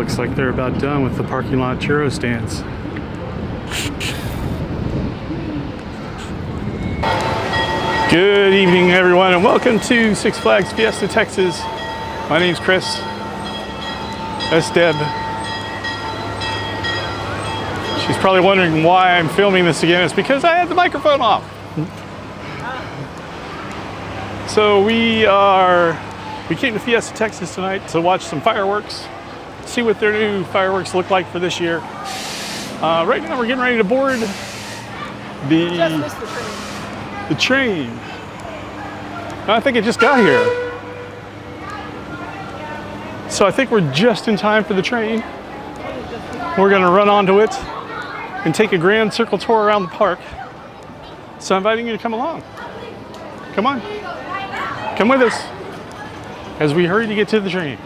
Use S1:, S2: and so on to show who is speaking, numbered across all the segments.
S1: looks like they're about done with the parking lot churro stands. Good evening, everyone, and welcome to Six Flags Fiesta, Texas. My name's Chris. That's Deb. She's probably wondering why I'm filming this again. It's because I had the microphone off. So we came to Fiesta, Texas tonight to watch some fireworks, see what their new fireworks look like for this year. Right now we're getting ready to board the train. I think it just got here. So I think we're just in time for the train. We're gonna run onto it and take a grand circle tour around the park. So I'm inviting you to come along. Come on, come with us as we hurry to get to the train.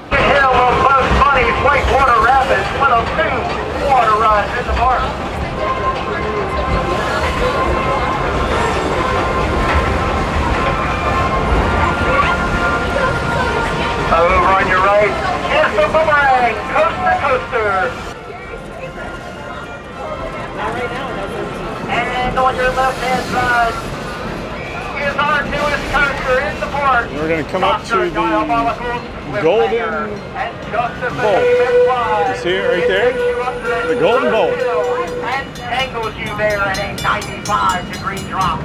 S2: Here will Bugs Bunny's Whitewater Rapids, one of two water rides in the park. Over on your right is the Boomerang Coaster Coaster. And on your left-hand side is our newest coaster in the park.
S1: We're going to come up to the Golden Bolt. You see it right there? The Golden Bolt.
S2: And angles you there at a 95-degree drop.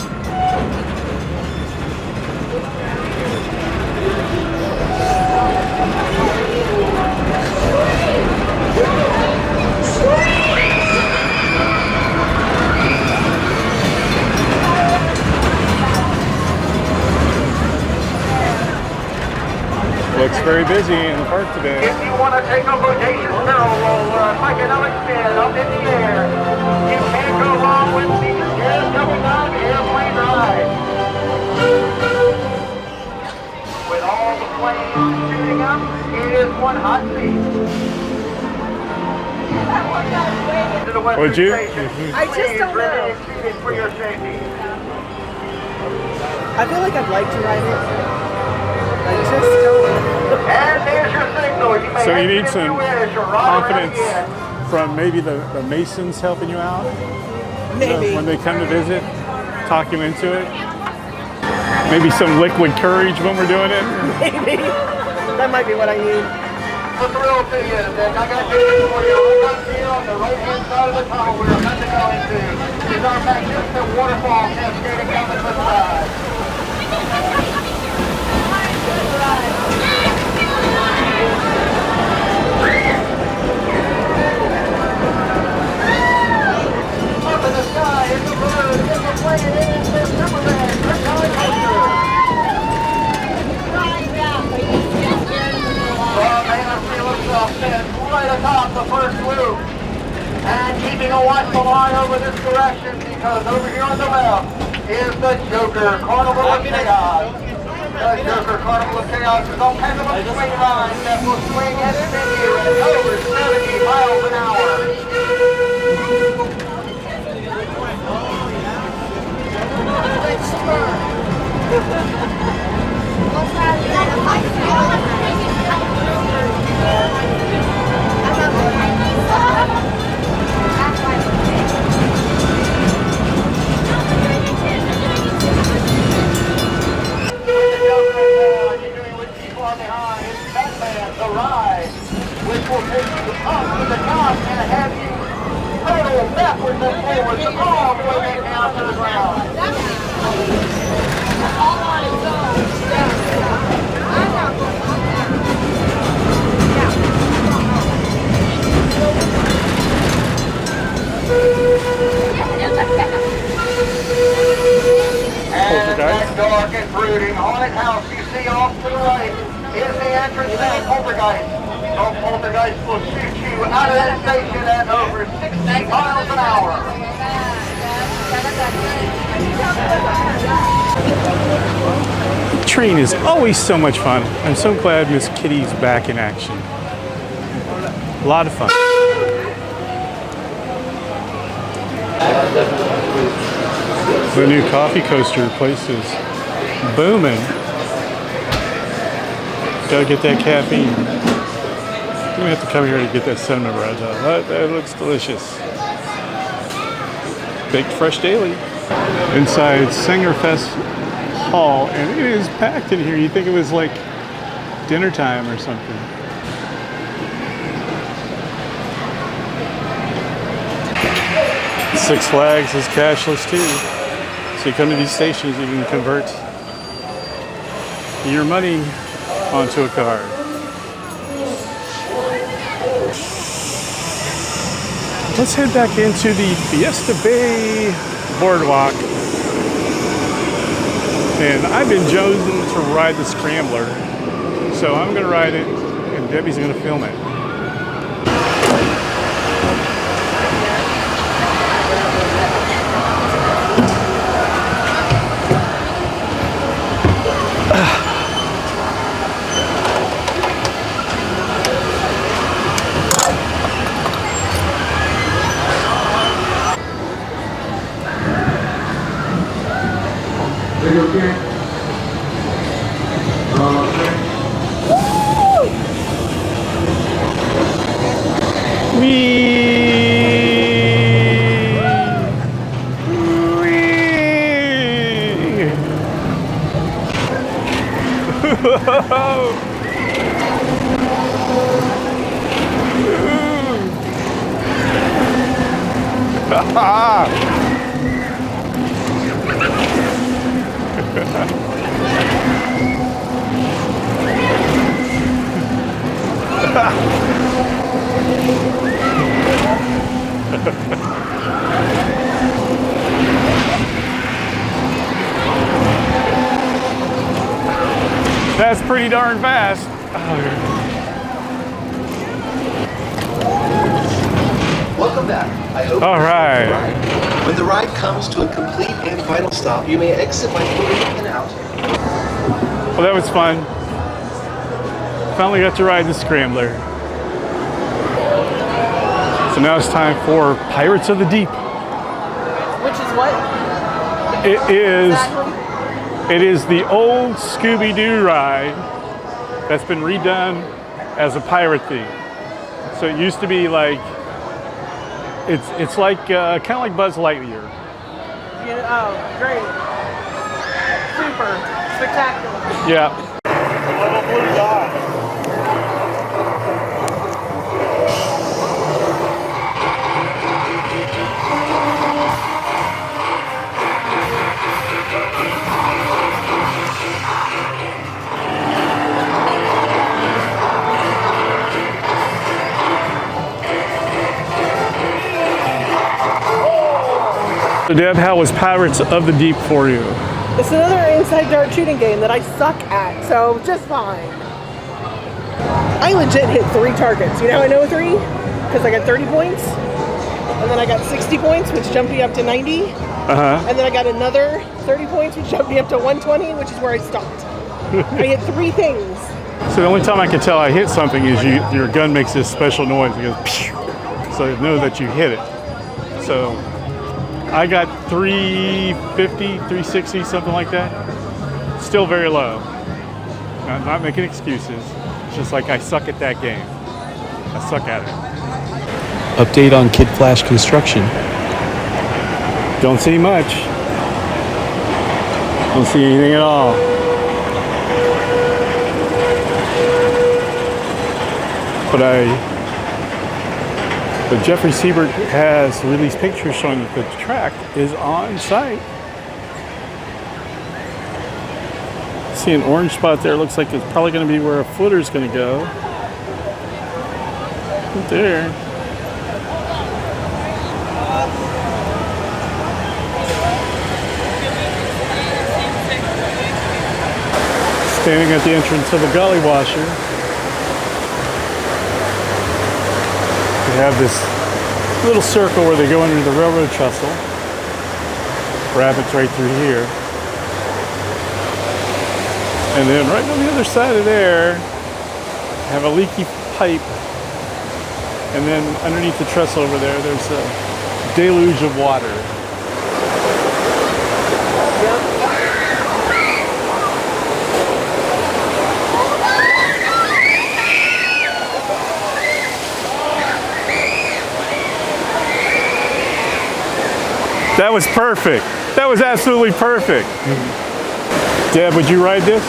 S1: Looks very busy in the park today.
S2: If you want to take a bodacious barrel roll or a psychedelic spin up in the air, you can't go wrong with the Deb and I airplane ride. With all the planes shooting up, it is one hot seat. To the Western
S1: Would you?
S2: Station.
S3: I just don't know.
S2: Seated for your safety.
S3: I feel like I'd like to ride it. I just don't know.
S2: And there's your signal. You may
S1: So you
S2: exit
S1: need
S2: if
S1: some
S2: you wish, or ride
S1: confidence
S2: right in.
S1: from maybe the Masons helping you out?
S3: Maybe.
S1: When they come to visit, talk you into it. Maybe some liquid courage when we're doing it.
S3: Maybe. That might be what I need.
S2: The thrill to you is that I got this for you. Right up here on the right-hand side of the tunnel we're about to go into is our magnificent waterfall cascading down the cliffside. Up in the sky is the bird, is the plane, it is the Superman, Krypton Coaster. Well, Manor himself stands right atop the first loop and keeping a watchful eye over this direction because over here on the left is the Joker Carnival of Chaos. The Joker Carnival of Chaos is a pendulum swing ride that will swing and spin you at over 70 miles an hour. The ride, which will take you up to the top and have you hurtle backwards and forwards all the way back down to the ground. And that dark and brooding haunted house you see off to the right is the entrance to the Poltergeist. So Poltergeist will shoot you out of that station at over 60 miles an hour.
S1: The train is always so much fun. I'm so glad Miss Kitty's back in action. A lot of fun. The new coffee coaster place is booming. Gotta get that caffeine. I'm gonna have to come here to get that cinnamon bread though. That looks delicious. Baked fresh daily. Inside Sangerfest Hall, and it is packed in here. You think it was like dinner time or something. Six Flags is cashless too. So you come to these stations, you can convert your money onto a card. Let's head back into the Fiesta Bay Boardwalk. And I've been chosen to ride the Scrambler. So I'm gonna ride it and Debbie's gonna film it. That's pretty darn fast.
S4: Welcome back. I hope
S1: All
S4: you enjoyed
S1: right.
S4: the ride. When the ride comes to a complete and final stop, you may exit by pulling in and out.
S1: Well, that was fun. Finally got to ride the Scrambler. So now it's time for Pirates of the Deep.
S3: Which is what?
S1: It is.
S3: Exactly.
S1: It is the old Scooby-Doo ride that's been redone as a pirate theme. So it used to be like, it's like kind of like Buzz Lightyear.
S3: Oh, great. Super. Spectacular.
S1: Yeah. So Deb, how was Pirates of the Deep for you?
S3: It's another inside dart shooting game that I suck at, so just fine. I legit hit 3 targets. You know how I know 3? Because I got 30 points, and then I got 60 points, which jumped me up to 90. And then I got another 30 points, which jumped me up to 120, which is where I stopped. I hit 3 things.
S1: So the only time I can tell I hit something is your gun makes this special noise. It goes pew, so you know that you hit it. So I got 350, 360, something like that. Still very low. I'm not making excuses. It's just like I suck at that game. I suck at it.
S5: Update on Kid Flash construction.
S1: Don't see much. Don't see anything at all. But Jeffrey Siebert has released pictures showing that the track is on site. See an orange spot there. Looks like it's probably going to be where a footer is going to go. Right there. Standing at the entrance of the gully washer. We have this little circle where they go under the railroad trestle. Rapids right through here. And then right on the other side of there, have a leaky pipe. And then underneath the trestle over there, there's a deluge of water. That was perfect. That was absolutely perfect. Deb, would you ride this?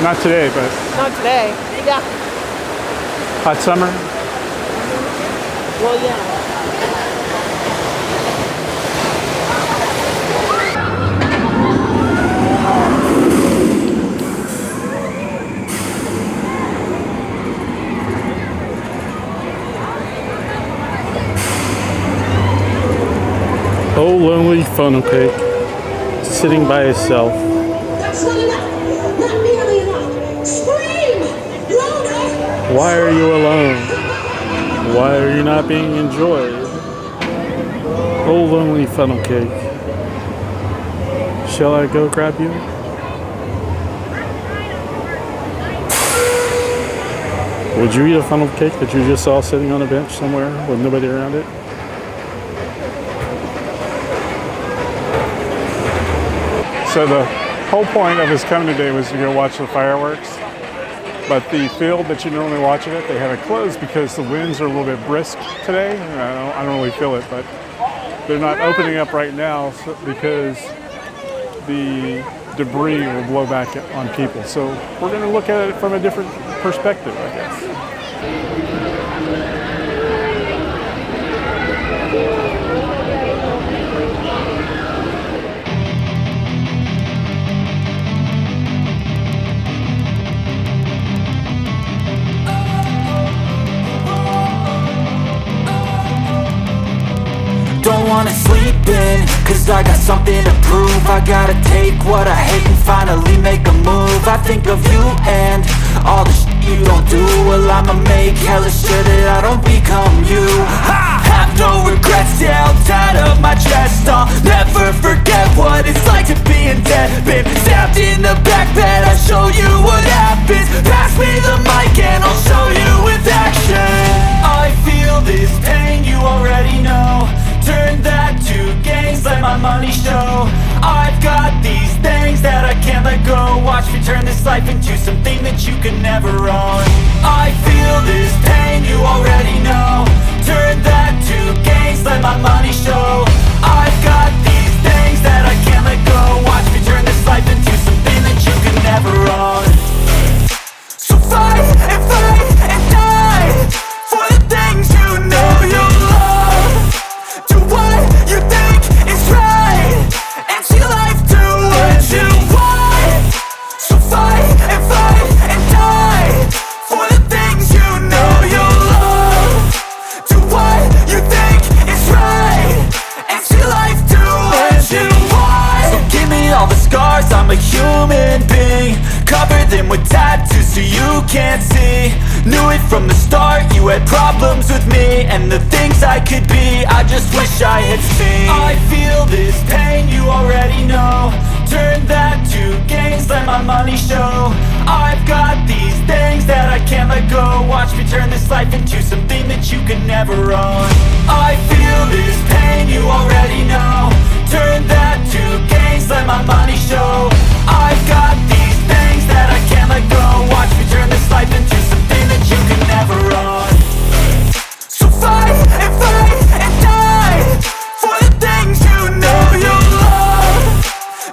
S1: Not today, but
S3: Not today. Yeah.
S1: hot summer.
S3: Well, yeah.
S1: Oh, lonely funnel cake, sitting by himself.
S6: That's not enough. Not nearly enough. Scream! Louder!
S1: Why are you alone? Why are you not being enjoyed? Oh, lonely funnel cake. Shall I go grab you? Would you eat a funnel cake that you just saw sitting on a bench somewhere with nobody around it? So the whole point of us coming today was to go watch the fireworks. But the field that you normally watch it at, they have it closed because the winds are a little bit brisk today. I don't really feel it, but they're not opening up right now because the debris will blow back on people. So we're going to look at it from a different perspective, I guess.
S7: Don't wanna sleep in, cause I got something to prove. I gotta take what I hate and finally make a move. I think of you and all the shit you don't do. Well, I'ma make hella sure that I don't become you. I have no regrets held tight up my chest. I'll never forget what it's like to be in debt. Been stabbed in the back bed, I'll show you what happens. Pass me the mic and I'll show you with action. I feel this pain, you already know. Turn that to gains, let my money show. I've got these things that I can't let go. Watch me turn this life into something that you can never own. I feel this pain, you already know. Turn that to gains, let my money show. I've got these things that I can't let go. Watch me turn this life into something that you can never own. So fight and die for the things you know you love. Do what you think is right, and see life do what you want. So fight and die for the things you know you love. Do what you think is right, and see life do what you want. So give me all the scars, I'm a human being. Cover them with tattoos so you can't see. Knew it from the start, you had problems with me and the things I could be, I just wish I had seen. I feel this pain, you already know. Turn that to gains, let my money show. I've got these things that I can't let go. Watch me turn this life into something that you can never own. I feel this pain, you already know. Turn that to gains, let my money show. I've got these things that I can't let go. Watch me turn this life into something that you can never own. So fight and die for the things you know you love.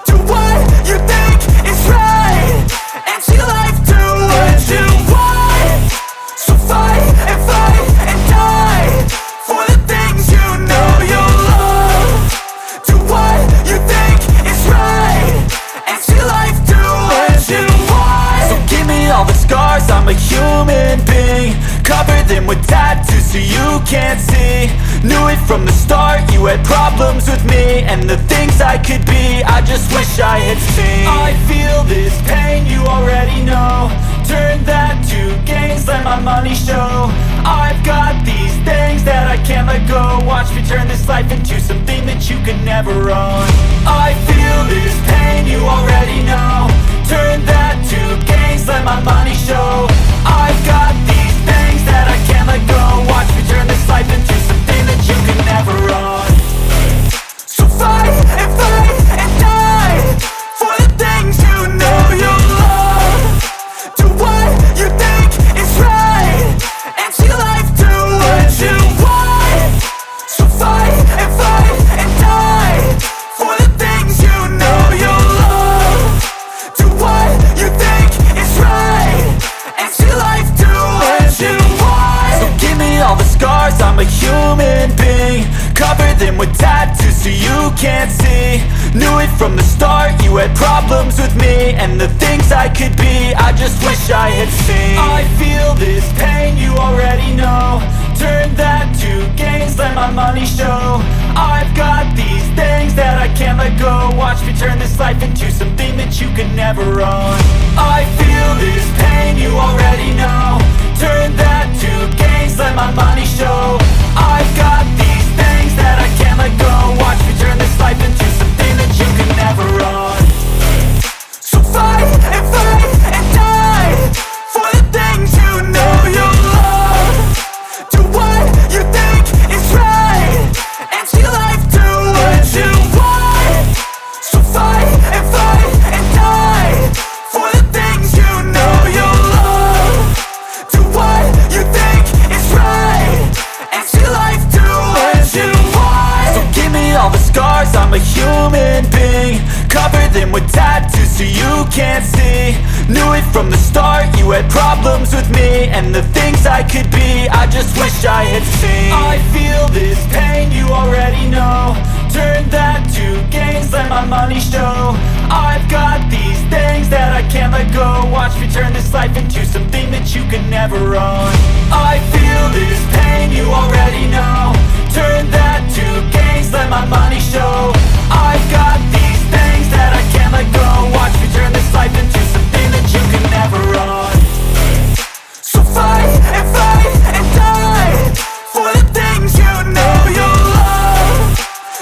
S7: Do what you think is right, and see life do what you want. So fight and die for the things you know you love. Do what you think is right, and see life do what you want. So give me all the scars, I'm a human being. Cover them with tattoos so you can't see. Knew it from the start, you had problems with me and the things I could be, I just wish I had seen. I feel this pain, you already know. Turn that to gains, let my money show. I've got these things that I can't let go. Watch me turn this life into something that you can never own. I feel this pain, you already know. Turn that to gains, let my money show. I've got these things that I can't let go. Watch me turn this life into something that you can never own. So fight and die for the things you know you love. Do what you think is right, and see life do what you want. So fight and die them with tattoos so you can't see. Knew it from the start, you had problems with me and the things I could be, I just wish I had seen. I feel this pain, you already know. Turn that to gains, let my money show. I've got these things that I can't let go. Watch me turn this life into something that you could never own. I feel this pain, you already know. Turn that to gains, let my money show. I've got these things that I can't let go. Watch me turn this life into something that you could never own. So fight and die for the things you know you love. Do what you think is right and see life do what you want. So fight and die for the things you know you love. Do what you think is right and see life do what you want. So give me all the scars, I'm a human being. Cover them with tattoos so you can't see. Knew it from the start, you had problems with me and the things I could be, I just wish I had seen. I feel this pain, you already know. Turn that to gains, let my money show. I've got these things that I can't let go. Watch me turn this life into something that you could never own. I feel this pain, you already know. Turn that to gains, let my money show. I've got these things that I can't let go. Watch me turn this life into something that you can never own. So fight and die for the things you know you love.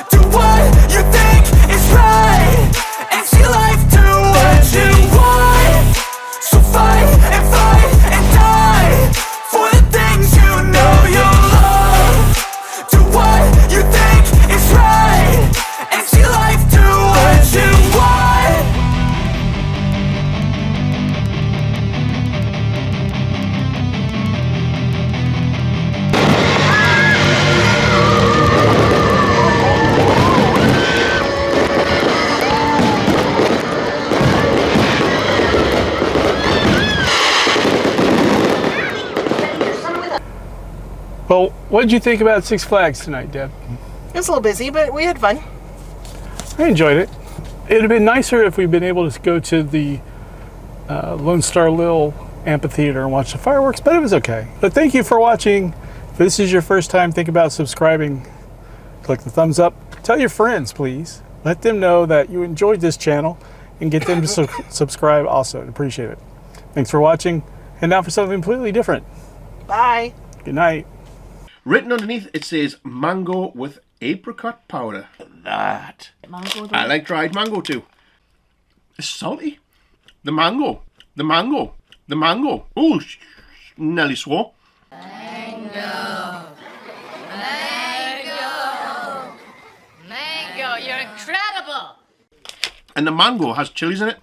S7: Do what you think is right and see life do what you want. So fight and die for the things you know you love. Do what you think is right and see life do what you want.
S1: Well, what did you think about Six Flags tonight, Deb?
S3: It was a little busy, but we had fun.
S1: I enjoyed it. It would have been nicer if we'd been able to go to the Lone Star Lil amphitheater and watch the fireworks, but it was okay. But thank you for watching. If this is your first time, think about subscribing. Click the thumbs up. Tell your friends, please. Let them know that you enjoyed this channel and get them to subscribe also. I'd appreciate it. Thanks for watching. And now for something completely different.
S3: Bye.
S1: Good night.
S4: Written underneath, it says mango with apricot powder. That. I like dried mango too. It's salty. The mango. Ooh, nearly swore.
S8: Mango, you're incredible.
S4: And the mango has chilies in it.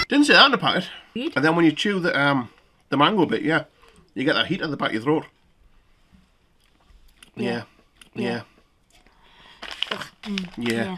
S4: Didn't say that in the packet. And then when you chew the mango bit, yeah, you get that heat at the back of your throat. Yeah. Yeah. Yeah.